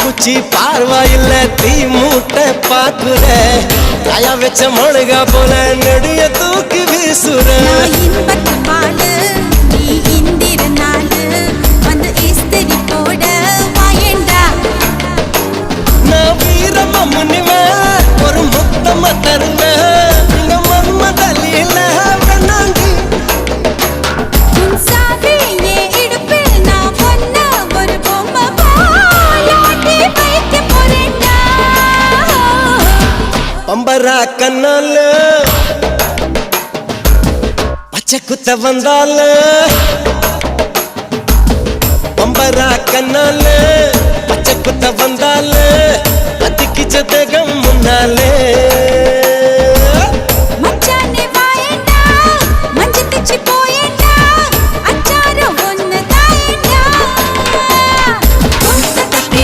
பூச்சி பார்வாயில்ல தீ மூட்டை பாக்குற காயா வச்ச மொழுகா போல நெடிய தூக்கி வீசுற நான் வீரமா முனிவேன் ஒரு முத்தமா தருவேன் இந்த மன்மதலில வேணாண்டி பம்பரா கண்ணால பச்சை குத்த வந்தால பம்பரா கண்ணால